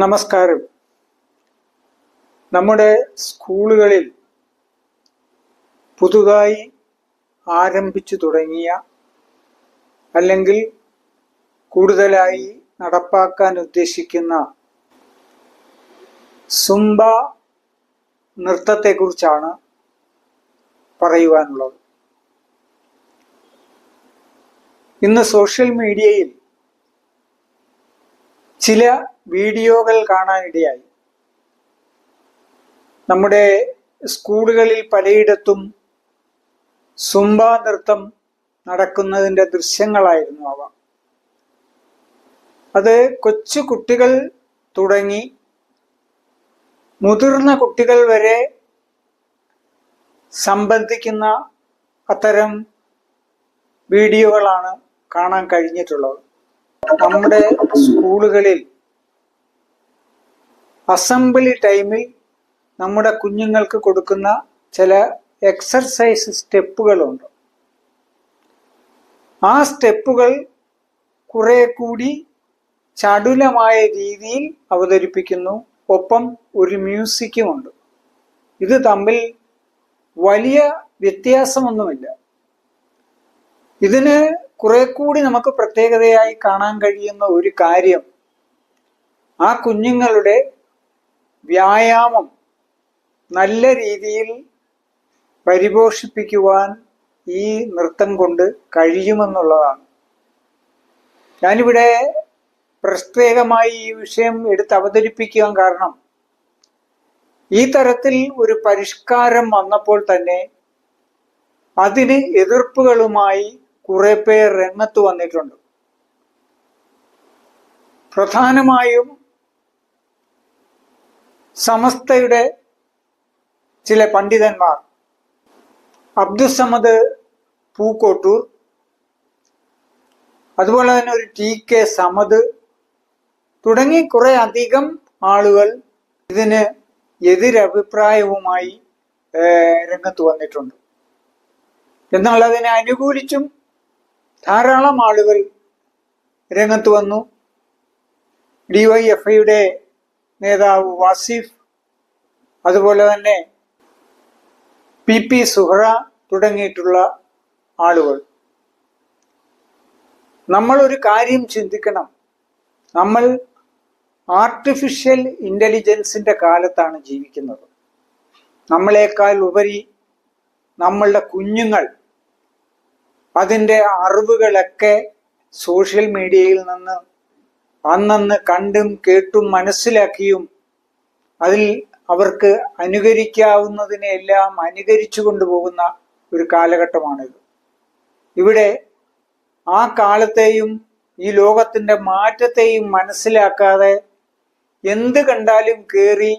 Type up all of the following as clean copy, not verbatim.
നമസ്കാരം. നമ്മുടെ സ്കൂളുകളിൽ പുതുതായി ആരംഭിച്ചു തുടങ്ങിയ അല്ലെങ്കിൽ കൂടുതലായി നടപ്പാക്കാൻ ഉദ്ദേശിക്കുന്ന സുംബ നൃത്തത്തെക്കുറിച്ചാണ് പറയുവാനുള്ളത്. ഇന്ന് സോഷ്യൽ മീഡിയയിൽ ചില വീഡിയോകൾ കാണാനിടയായി. നമ്മുടെ സ്കൂളുകളിൽ പലയിടത്തും സുംബ നൃത്തം നടക്കുന്നതിൻ്റെ ദൃശ്യങ്ങളായിരുന്നു അവ. അത് കൊച്ചു കുട്ടികൾ തുടങ്ങി മുതിർന്ന കുട്ടികൾ വരെ സംബന്ധിക്കുന്ന അത്തരം വീഡിയോകളാണ് കാണാൻ കഴിഞ്ഞിട്ടുള്ളത്. നമ്മുടെ സ്കൂളുകളിൽ അസംബ്ലി ടൈമിൽ നമ്മുടെ കുഞ്ഞുങ്ങൾക്ക് കൊടുക്കുന്ന ചില എക്സർസൈസ് സ്റ്റെപ്പുകളുണ്ട്. ആ സ്റ്റെപ്പുകൾ കുറെ കൂടി ചടുലമായ രീതിയിൽ അവതരിപ്പിക്കുന്നു. ഒപ്പം ഒരു മ്യൂസിക്കുമുണ്ട്. ഇത് തമ്മിൽ വലിയ വ്യത്യാസമൊന്നുമില്ല. ഇതിന് കുറെ കൂടി നമുക്ക് പ്രത്യേകതയായി കാണാൻ കഴിയുന്ന ഒരു കാര്യം, ആ കുഞ്ഞുങ്ങളുടെ വ്യായാമം നല്ല രീതിയിൽ പരിപോഷിപ്പിക്കുവാൻ ഈ നൃത്തം കൊണ്ട് കഴിയുമെന്നുള്ളതാണ്. ഞാനിവിടെ പ്രത്യേകമായി ഈ വിഷയം എടുത്ത് അവതരിപ്പിക്കാൻ കാരണം, ഈ തരത്തിൽ ഒരു പരിഷ്കാരം വന്നപ്പോൾ തന്നെ അതിന് എതിർപ്പുകളുമായി കുറെ പേർ രംഗത്ത് വന്നിട്ടുണ്ട്. പ്രധാനമായും സമസ്തയുടെ ചില പണ്ഡിതന്മാർ, അബ്ദുസമദ് പൂക്കോട്ടൂർ, അതുപോലെ തന്നെ ഒരു TK സമദ് തുടങ്ങി കുറെ അധികം ആളുകൾ ഇതിന് എതിരഭിപ്രായവുമായി രംഗത്ത് വന്നിട്ടുണ്ട്. എന്നാൽ അതിനെ അനുകൂലിച്ചും ധാരാളം ആളുകൾ രംഗത്ത് വന്നു. DYFIയുടെ നേതാവ് വാസിഫ്, അതുപോലെ തന്നെ PP സുഹറ തുടങ്ങിയിട്ടുള്ള ആളുകൾ. നമ്മൾ ഒരു കാര്യം ചിന്തിക്കണം. നമ്മൾ ആർട്ടിഫിഷ്യൽ ഇന്റലിജൻസിന്റെ കാലത്താണ് ജീവിക്കുന്നത്. നമ്മളെക്കാൾ ഉപരി നമ്മളുടെ കുഞ്ഞുങ്ങൾ അതിൻ്റെ അറിവുകളൊക്കെ സോഷ്യൽ മീഡിയയിൽ നിന്ന് അന്നന്ന് കണ്ടും കേട്ടും മനസ്സിലാക്കിയും അതിൽ അവർക്ക് അനുകരിക്കാവുന്നതിനെല്ലാം അനുകരിച്ചു കൊണ്ടുപോകുന്ന ഒരു കാലഘട്ടമാണിത്. ഇവിടെ ആ കാലത്തെയും ഈ ലോകത്തിൻ്റെ മാറ്റത്തെയും മനസ്സിലാക്കാതെ എന്ത് കണ്ടാലും കേറി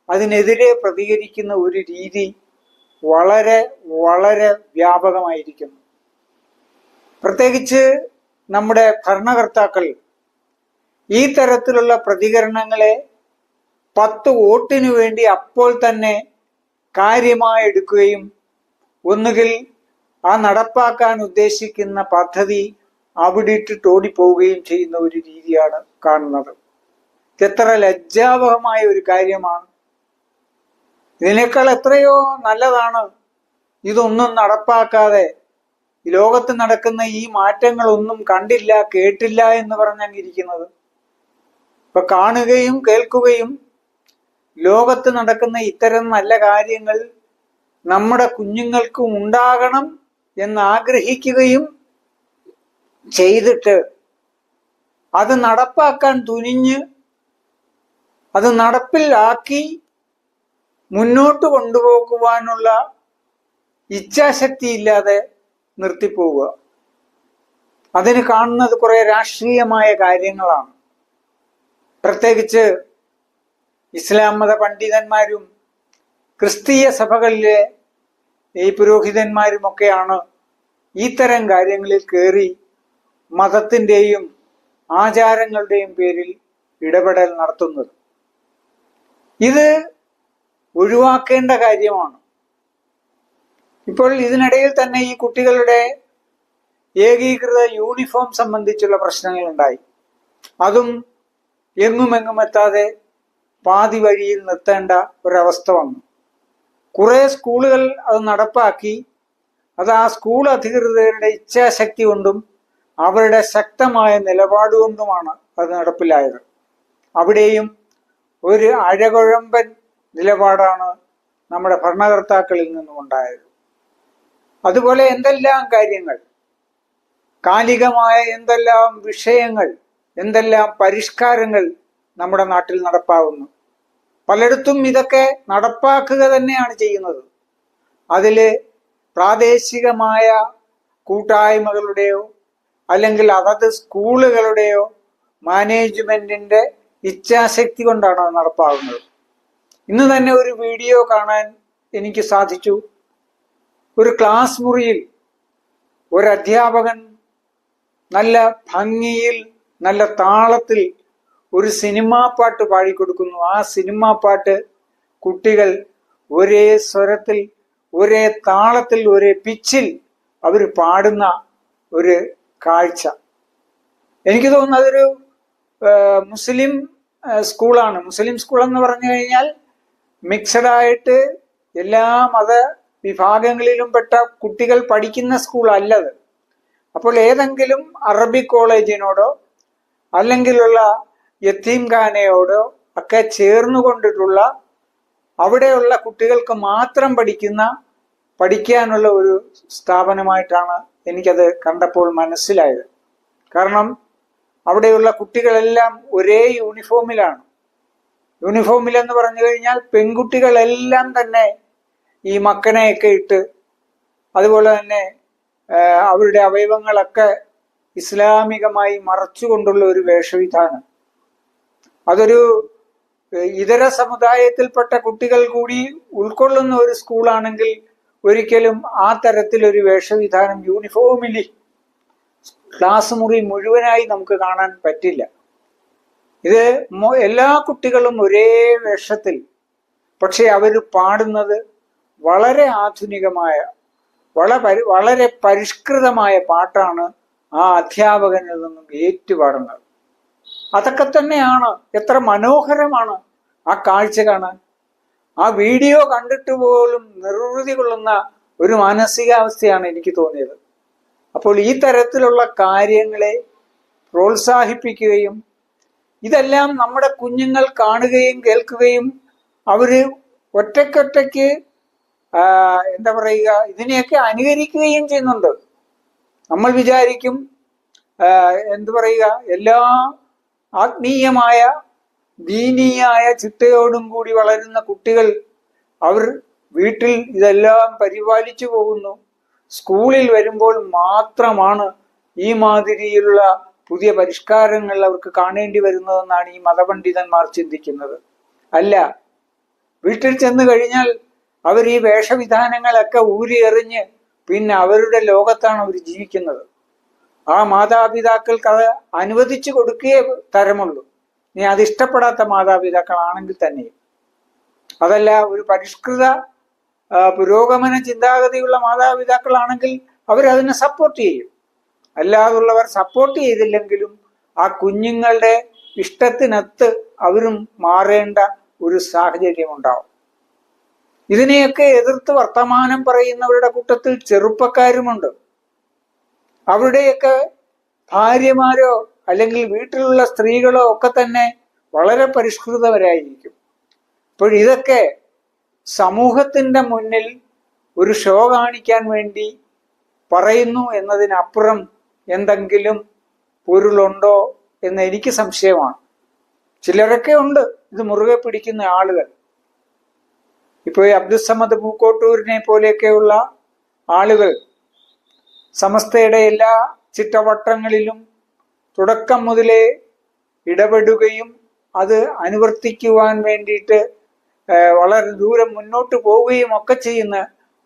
അതിനെതിരെ പ്രതികരിക്കുന്ന ഒരു രീതി വളരെ വളരെ വ്യാപകമായിരിക്കുന്നു. പ്രത്യേകിച്ച് നമ്മുടെ ഭരണകർത്താക്കൾ ഈ തരത്തിലുള്ള പ്രതികരണങ്ങളെ 10 വോട്ടിനു വേണ്ടി അപ്പോൾ തന്നെ കാര്യമായി എടുക്കുകയും ഒന്നുകിൽ ആ നടപ്പാക്കാൻ ഉദ്ദേശിക്കുന്ന പദ്ധതി അവിടെ ഇട്ടിട്ട് ഓടിപ്പോവുകയും ചെയ്യുന്ന ഒരു രീതിയാണ് കാണുന്നത്. എത്ര ലജ്ജാവഹമായ ഒരു കാര്യമാണ്. ഇതിനേക്കാൾ എത്രയോ നല്ലതാണ് ഇതൊന്നും നടപ്പാക്കാതെ ഈ ലോകത്ത് നടക്കുന്ന ഈ മാറ്റങ്ങളൊന്നും കണ്ടില്ല കേട്ടില്ല എന്ന് പറഞ്ഞങ്ങിരിക്കുന്നത്. ഇപ്പൊ കാണുകയും കേൾക്കുകയും ലോകത്ത് നടക്കുന്ന ഇത്തരം നല്ല കാര്യങ്ങൾ നമ്മുടെ കുഞ്ഞുങ്ങൾക്ക് ഉണ്ടാകണം എന്ന് ആഗ്രഹിക്കുകയും ചെയ്തിട്ട് അത് നടപ്പാക്കാൻ തുനിഞ്ഞ് അത് നടപ്പിലാക്കി മുന്നോട്ട് കൊണ്ടുപോകുവാനുള്ള ഇച്ഛാശക്തി ഇല്ലാതെ നിർത്തിപ്പോവുക. അതിന് കാണുന്നത് കുറെ രാഷ്ട്രീയമായ കാര്യങ്ങളാണ്. പ്രത്യേകിച്ച് ഇസ്ലാം മത പണ്ഡിതന്മാരും ക്രിസ്തീയ സഭകളിലെ ഈ പുരോഹിതന്മാരുമൊക്കെയാണ് ഇത്തരം കാര്യങ്ങളിൽ കയറി മതത്തിൻ്റെയും ആചാരങ്ങളുടെയും പേരിൽ ഇടപെടൽ നടത്തുന്നത്. ഇത് ഒഴിവാക്കേണ്ട കാര്യമാണ്. ഇപ്പോൾ ഇതിനിടയിൽ തന്നെ ഈ കുട്ടികളുടെ ഏകീകൃത യൂണിഫോം സംബന്ധിച്ചുള്ള പ്രശ്നങ്ങളുണ്ടായി. അതും എങ്ങുമെങ്ങും എത്താതെ പാതി വഴിയിൽ നിർത്തേണ്ട ഒരവസ്ഥ വന്നു. കുറെ സ്കൂളുകൾ അത് നടപ്പാക്കി. അത് ആ സ്കൂൾ അധികൃതരുടെ ഇച്ഛാശക്തി കൊണ്ടും അവരുടെ ശക്തമായ നിലപാടുകൊണ്ടുമാണ് അത് നടപ്പിലായത്. അവിടെയും ഒരു അഴകുഴമ്പൻ നിലപാടാണ് നമ്മുടെ ഭരണകർത്താക്കളിൽ നിന്നും ഉണ്ടായത്. അതുപോലെ എന്തെല്ലാം കാര്യങ്ങൾ, കാലികമായ എന്തെല്ലാം വിഷയങ്ങൾ, എന്തെല്ലാം പരിഷ്കാരങ്ങൾ നമ്മുടെ നാട്ടിൽ നടപ്പാകുന്നു. പലയിടത്തും ഇതൊക്കെ നടപ്പാക്കുക തന്നെയാണ് ചെയ്യുന്നത്. അതില് പ്രാദേശികമായ കൂട്ടായ്മകളുടെയോ അല്ലെങ്കിൽ അതത് സ്കൂളുകളുടെയോ മാനേജ്മെന്റിന്റെ ഇച്ഛാശക്തി കൊണ്ടാണ് അത് നടപ്പാകുന്നത്. ഇന്ന് തന്നെ ഒരു വീഡിയോ കാണാൻ എനിക്ക് സാധിച്ചു. ഒരു ക്ലാസ് മുറിയിൽ ഒരു അധ്യാപകൻ നല്ല ഭംഗിയിൽ, നല്ല താളത്തിൽ ഒരു സിനിമാ പാട്ട് പാടിക്കൊടുക്കുന്നു. ആ സിനിമാ പാട്ട് കുട്ടികൾ ഒരേ സ്വരത്തിൽ, ഒരേ താളത്തിൽ, ഒരേ പിച്ചിൽ അവർ പാടുന്ന ഒരു കാഴ്ച. എനിക്ക് തോന്നുന്നു അതൊരു മുസ്ലിം സ്കൂളാണ്. മുസ്ലിം സ്കൂൾ എന്ന് പറഞ്ഞു കഴിഞ്ഞാൽ മിക്സഡ് ആയിട്ട് എല്ലാ മത വിഭാഗങ്ങളിലും പെട്ട കുട്ടികൾ പഠിക്കുന്ന സ്കൂൾ അല്ലത്. അപ്പോൾ ഏതെങ്കിലും അറബി കോളേജിനോടോ അല്ലെങ്കിലുള്ള യത്തീംഖാനയോടോ ഒക്കെ ചേർന്നുകൊണ്ടിട്ടുള്ള അവിടെയുള്ള കുട്ടികൾക്ക് മാത്രം പഠിക്കാനുള്ള ഒരു സ്ഥാപനമായിട്ടാണ് എനിക്കത് കണ്ടപ്പോൾ മനസ്സിലായത്. കാരണം അവിടെയുള്ള കുട്ടികളെല്ലാം ഒരേ യൂണിഫോമിലാണ്. യൂണിഫോമിൽ എന്ന് പറഞ്ഞു കഴിഞ്ഞാൽ പെൺകുട്ടികളെല്ലാം തന്നെ ഈ മക്കനെയൊക്കെ ഇട്ട്, അതുപോലെ തന്നെ അവരുടെ അവയവങ്ങളൊക്കെ ഇസ്ലാമികമായി മറച്ചുകൊണ്ടുള്ള ഒരു വേഷവിധാനം. അതൊരു ഇതര സമുദായത്തിൽപ്പെട്ട കുട്ടികൾ കൂടി ഉൾക്കൊള്ളുന്ന ഒരു സ്കൂളാണെങ്കിൽ ഒരിക്കലും ആ തരത്തിലൊരു വേഷവിധാനം യൂണിഫോമിലി ക്ലാസ് മുറി മുഴുവനായി നമുക്ക് കാണാൻ പറ്റില്ല. ഇത് എല്ലാ കുട്ടികളും ഒരേ വേഷത്തിൽ, പക്ഷെ അവർ പാടുന്നത് വളരെ ആധുനികമായ, വളരെ പരിഷ്കൃതമായ പാട്ടാണ് ആ അധ്യാപകനിൽ നിന്നും ഏറ്റുപാടുന്നത്. അതൊക്കെ തന്നെയാണ്. എത്ര മനോഹരമാണ് ആ കാഴ്ച കാണാൻ. ആ വീഡിയോ കണ്ടിട്ട് പോലും നിർവൃതി കൊള്ളുന്ന ഒരു മാനസികാവസ്ഥയാണ് എനിക്ക് തോന്നിയത്. അപ്പോൾ ഈ തരത്തിലുള്ള കാര്യങ്ങളെ പ്രോത്സാഹിപ്പിക്കുകയും ഇതെല്ലാം നമ്മുടെ കുഞ്ഞുങ്ങൾ കാണുകയും കേൾക്കുകയും അവര് ഒറ്റയ്ക്കൊറ്റയ്ക്ക് എന്താ പറയുക, ഇതിനെയൊക്കെ അനുകരിക്കുകയും ചെയ്യുന്നുണ്ട്. നമ്മൾ വിചാരിക്കും എന്തു പറയുക, എല്ലാ ആത്മീയമായ ദീനീയായ ചിട്ടയോടും കൂടി വളരുന്ന കുട്ടികൾ അവർ വീട്ടിൽ ഇതെല്ലാം പരിപാലിച്ചു പോകുന്നു. സ്കൂളിൽ വരുമ്പോൾ മാത്രമാണ് ഈ മാതിരിയുള്ള പുതിയ പരിഷ്കാരങ്ങൾ അവർക്ക് കാണേണ്ടി വരുന്നതെന്നാണ് ഈ മതപണ്ഡിതന്മാർ ചിന്തിക്കുന്നത്. അല്ല, വീട്ടിൽ ചെന്ന് കഴിഞ്ഞാൽ അവർ ഈ വേഷവിധാനങ്ങളൊക്കെ ഊരിയെറിഞ്ഞ് പിന്നെ അവരുടെ ലോകത്താണ് അവർ ജീവിക്കുന്നത്. ആ മാതാപിതാക്കൾക്ക് അത് അനുവദിച്ചു കൊടുക്കുകയേ തരമുള്ളൂ. ഇനി അത് ഇഷ്ടപ്പെടാത്ത മാതാപിതാക്കളാണെങ്കിൽ തന്നെ. അതല്ല, ഒരു പരിഷ്കൃത പുരോഗമന ചിന്താഗതിയുള്ള മാതാപിതാക്കളാണെങ്കിൽ അവരതിനെ സപ്പോർട്ട് ചെയ്യും. അല്ലാതുള്ളവർ സപ്പോർട്ട് ചെയ്തില്ലെങ്കിലും ആ കുഞ്ഞുങ്ങളുടെ ഇഷ്ടത്തിനൊത്ത് അവരും മാറേണ്ട ഒരു സാഹചര്യം ഉണ്ടാവും. ഇതിനെയൊക്കെ എതിർത്ത് വർത്തമാനം പറയുന്നവരുടെ കൂട്ടത്തിൽ ചെറുപ്പക്കാരുമുണ്ട്. അവരുടെയൊക്കെ ഭാര്യമാരോ അല്ലെങ്കിൽ വീട്ടിലുള്ള സ്ത്രീകളോ ഒക്കെ തന്നെ വളരെ പരിഷ്കൃതവരായിരിക്കും. അപ്പോൾ ഇതൊക്കെ സമൂഹത്തിന്റെ മുന്നിൽ ഒരു ഷോ കാണിക്കാൻ വേണ്ടി പറയുന്നു എന്നതിനപ്പുറം എന്തെങ്കിലും പൊരുളുണ്ടോ എന്ന് എനിക്ക് സംശയമാണ്. ചിലരൊക്കെ ഉണ്ട് ഇത് മുറുകെ പിടിക്കുന്ന ആളുകൾ. ഇപ്പോൾ അബ്ദുസ്സമദ് പൂക്കോട്ടൂരിനെ പോലെയൊക്കെയുള്ള ആളുകൾ സമസ്തയുടെ എല്ലാ ചിട്ടവട്ടങ്ങളിലും തുടക്കം മുതലേ ഇടപെടുകയും അത് അനുവർത്തിക്കുവാൻ വേണ്ടിയിട്ട് വളരെ ദൂരം മുന്നോട്ട് പോവുകയും ഒക്കെ ചെയ്യുന്ന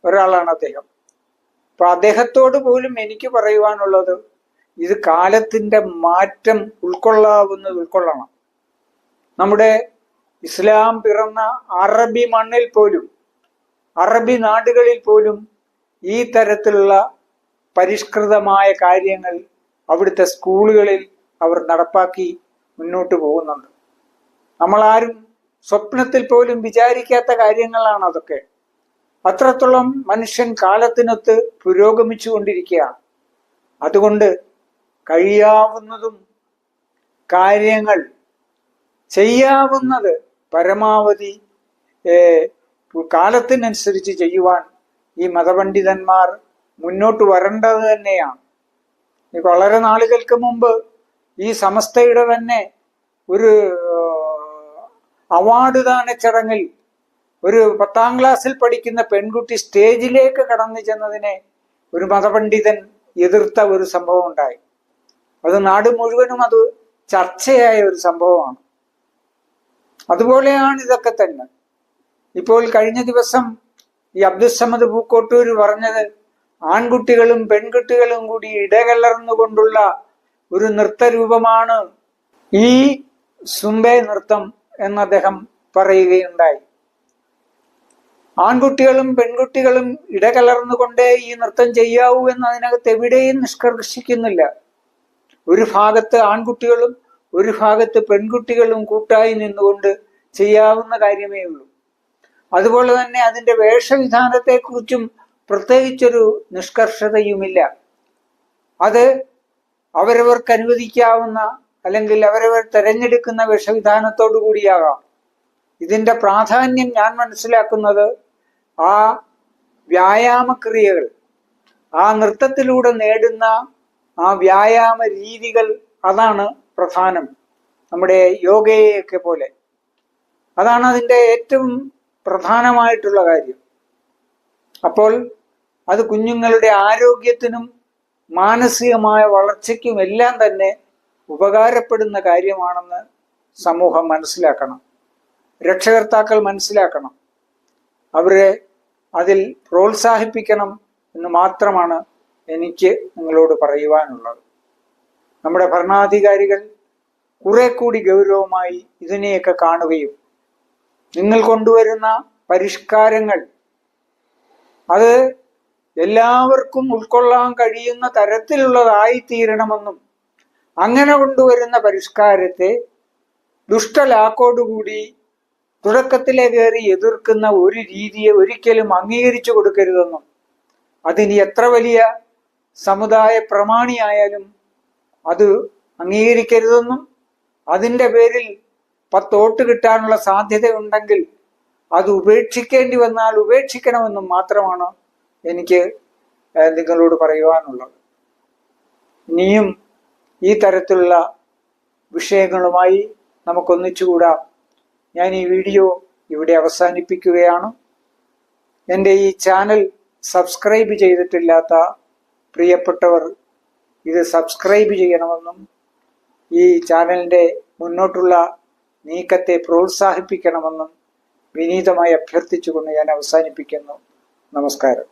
ഒരാളാണ് അദ്ദേഹം. അപ്പൊ അദ്ദേഹത്തോട് പോലും എനിക്ക് പറയുവാനുള്ളത്, ഇത് കാലത്തിന്റെ മാറ്റം ഉൾക്കൊള്ളണം. നമ്മുടെ ഇസ്ലാം പിറന്ന അറബി മണ്ണിൽ പോലും, അറബി നാടുകളിൽ പോലും ഈ തരത്തിലുള്ള പരിഷ്കൃതമായ കാര്യങ്ങൾ അവിടുത്തെ സ്കൂളുകളിൽ അവർ നടപ്പാക്കി മുന്നോട്ട് പോകുന്നുണ്ട്. നമ്മളാരും സ്വപ്നത്തിൽ പോലും വിചാരിക്കാത്ത കാര്യങ്ങളാണ് അതൊക്കെ. അത്രത്തോളം മനുഷ്യൻ കാലത്തിനൊത്ത് പുരോഗമിച്ചു കൊണ്ടിരിക്കുകയാണ്. അതുകൊണ്ട് കഴിയാവുന്നതും കാര്യങ്ങൾ ചെയ്യാവുന്നത് പരമാവധി കാലത്തിനനുസരിച്ച് ചെയ്യുവാൻ ഈ മതപണ്ഡിതന്മാർ മുന്നോട്ട് വരേണ്ടത് തന്നെയാണ്. വളരെ നാളുകൾക്ക് മുമ്പ് ഈ സമസ്തയുടെ തന്നെ ഒരു അവാർഡ് ദാന ചടങ്ങിൽ ഒരു 10ാം ക്ലാസ്സിൽ പഠിക്കുന്ന പെൺകുട്ടി സ്റ്റേജിലേക്ക് കടന്നു ചെന്നതിനെ ഒരു മതപണ്ഡിതൻ എതിർത്ത ഒരു സംഭവം ഉണ്ടായി. അത് നാട് മുഴുവനും അത് ചർച്ചയായ ഒരു സംഭവമാണ്. അതുപോലെയാണ് ഇതൊക്കെ തന്നെ. ഇപ്പോൾ കഴിഞ്ഞ ദിവസം ഈ അബ്ദുസ്സമദ് പൂക്കോട്ടൂർ പറഞ്ഞത് ആൺകുട്ടികളും പെൺകുട്ടികളും കൂടി ഇടകലർന്നുകൊണ്ടുള്ള ഒരു നൃത്തരൂപമാണ് ഈ സുംബെ നൃത്തം എന്ന് അദ്ദേഹം പറയുകയുണ്ടായി. ആൺകുട്ടികളും പെൺകുട്ടികളും ഇടകലർന്നുകൊണ്ടേ ഈ നൃത്തം ചെയ്യാവൂ എന്ന് അതിനകത്ത് എവിടെയും നിഷ്കർഷിക്കുന്നില്ല. ഒരു ഭാഗത്ത് ആൺകുട്ടികളും ഒരു ഭാഗത്ത് പെൺകുട്ടികളും കൂട്ടായി നിന്നുകൊണ്ട് ചെയ്യാവുന്ന കാര്യമേ ഉള്ളൂ. അതുപോലെ തന്നെ അതിൻ്റെ വേഷവിധാനത്തെക്കുറിച്ചും പ്രത്യേകിച്ചൊരു നിഷ്കർഷതയുമില്ല. അത് അവരവർക്ക് അനുവദിക്കാവുന്ന അല്ലെങ്കിൽ അവരവർ തിരഞ്ഞെടുക്കുന്ന വേഷവിധാനത്തോടു കൂടിയാകാം. ഇതിൻ്റെ പ്രാധാന്യം ഞാൻ മനസ്സിലാക്കുന്നത് ആ വ്യായാമക്രിയകൾ, ആ നൃത്തത്തിലൂടെ നേടുന്ന ആ വ്യായാമ രീതികൾ, അതാണ് പ്രധാനം. നമ്മുടെ യോഗയെയൊക്കെ പോലെ അതാണ് അതിൻ്റെ ഏറ്റവും പ്രധാനമായിട്ടുള്ള കാര്യം. അപ്പോൾ അത് കുഞ്ഞുങ്ങളുടെ ആരോഗ്യത്തിനും മാനസികമായ വളർച്ചയ്ക്കും എല്ലാം തന്നെ ഉപകാരപ്പെടുന്ന കാര്യമാണെന്ന് സമൂഹം മനസ്സിലാക്കണം. രക്ഷകർത്താക്കൾ മനസ്സിലാക്കണം. അവരെ അതിൽ പ്രോത്സാഹിപ്പിക്കണം എന്ന് മാത്രമാണ് എനിക്ക് നിങ്ങളോട് പറയുവാനുള്ളത്. നമ്മുടെ ഭരണാധികാരികൾ കുറെ കൂടി ഗൗരവമായി ഇതിനെയൊക്കെ കാണുകയും നിങ്ങൾ കൊണ്ടുവരുന്ന പരിഷ്കാരങ്ങൾ അത് എല്ലാവർക്കും ഉൾക്കൊള്ളാൻ കഴിയുന്ന തരത്തിലുള്ളതായിത്തീരണമെന്നും അങ്ങനെ കൊണ്ടുവരുന്ന പരിഷ്കാരത്തെ ദുഷ്ടലാക്കോടുകൂടി തുടക്കത്തിലെ കയറി എതിർക്കുന്ന ഒരു രീതിയെ ഒരിക്കലും അംഗീകരിച്ചു കൊടുക്കരുതെന്നും അതിന് എത്ര വലിയ സമുദായ പ്രമാണിയായാലും അത് അംഗീകരിക്കരുതെന്നും അതിൻ്റെ പേരിൽ 10 വോട്ട് കിട്ടാനുള്ള സാധ്യതയുണ്ടെങ്കിൽ അത് ഉപേക്ഷിക്കേണ്ടി വന്നാൽ ഉപേക്ഷിക്കണമെന്നും മാത്രമാണ് എനിക്ക് നിങ്ങളോട് പറയുവാനുള്ളത്. ഇനിയും ഈ തരത്തിലുള്ള വിഷയങ്ങളുമായി നമുക്കൊന്നിച്ചുകൂടാം. ഞാൻ ഈ വീഡിയോ ഇവിടെ അവസാനിപ്പിക്കുകയാണ്. എൻ്റെ ഈ ചാനൽ സബ്സ്ക്രൈബ് ചെയ്തിട്ടില്ലാത്ത പ്രിയപ്പെട്ടവർ ഇത് സബ്സ്ക്രൈബ് ചെയ്യണമെന്നും ഈ ചാനലിൻ്റെ മുന്നോട്ടുള്ള നീക്കത്തെ പ്രോത്സാഹിപ്പിക്കണമെന്നും വിനീതമായി അഭ്യർത്ഥിച്ചുകൊണ്ട് ഞാൻ അവസാനിപ്പിക്കുന്നു. നമസ്കാരം.